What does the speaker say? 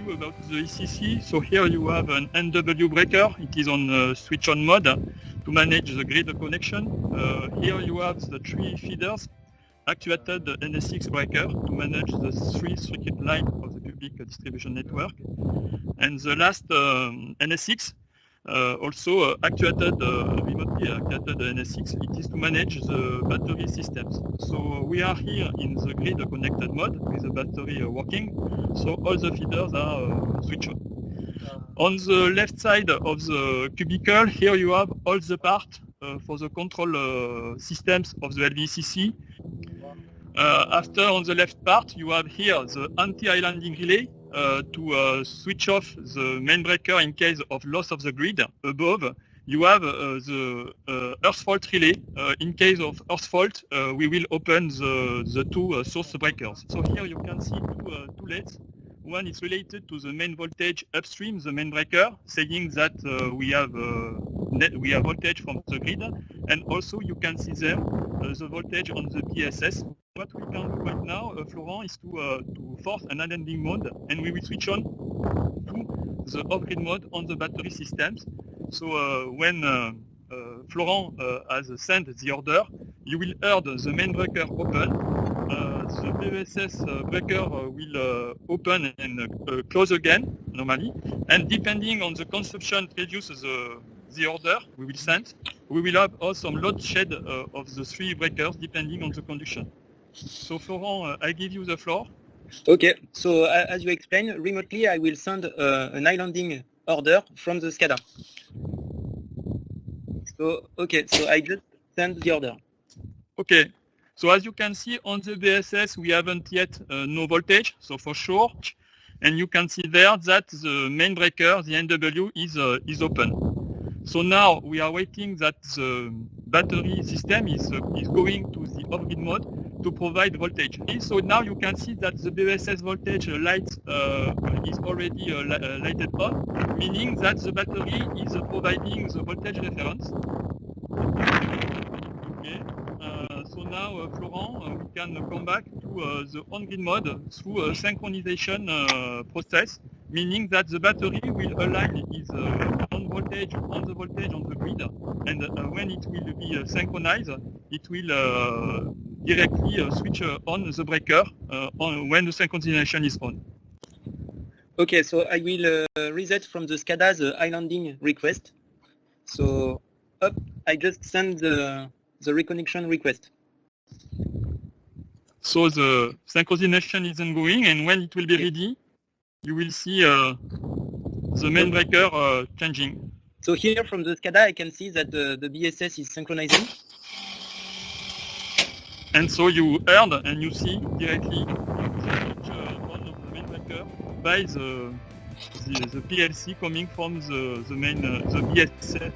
you about the ECC. So here you have an NW breaker. It is on switch on mode to manage the grid connection. Here you have the 3 feeders, actuated NS6 breaker to manage the 3 circuit line of the public distribution network. And the last NS6 also actuated, remotely actuated NS6, it is to manage the battery systems. So we are here in the grid connected mode with the battery working, so all the feeders are switched on. On the left side of the cubicle, here you have all the parts for the control systems of the LVCC. After, on the left part, you have here the anti-islanding relay to switch off the main breaker in case of loss of the grid. Above, you have the earth fault relay. In case of earth fault, we will open the 2 source breakers. So here you can see 2 LEDs. One is related to the main voltage upstream, the main breaker, saying that we have voltage from the grid, and also you can see there the voltage on the BSS. What we can do right now, Florent, is to force an unending mode, and we will switch on to the off-grid mode on the battery systems. So when Florent has sent the order, you will hear the main breaker open. The BSS breaker will open and close again, normally. And depending on the consumption previous the order we will send, we will have also some load shed of the 3 breakers depending on the conduction. So Florent, I give you the floor. Okay, so as you explained, remotely I will send an islanding order from the SCADA. So, okay, so I just send the order. Okay, so as you can see on the BSS, we haven't yet no voltage, so for sure. And you can see there that the main breaker, the NW, is open. So now we are waiting that the battery system is going to the off-grid mode to provide voltage. So now you can see that the BSS voltage light is already lighted on, meaning that the battery is providing the voltage reference. Okay. So now, Florent, we can come back to the on-grid mode through a synchronization process, meaning that the battery will align its on voltage on the grid, and when it will be synchronized, it will directly switch on the breaker when the synchronization is on. Okay, so I will reset from the SCADA the islanding request. So up, I just send the reconnection request. So the synchronization is ongoing, and when it will be ready, you will see the main breaker changing. So here from the SCADA, I can see that the BSS is synchronizing. And so you heard and you see directly the switch on of the main breaker by the PLC coming from the main the BSS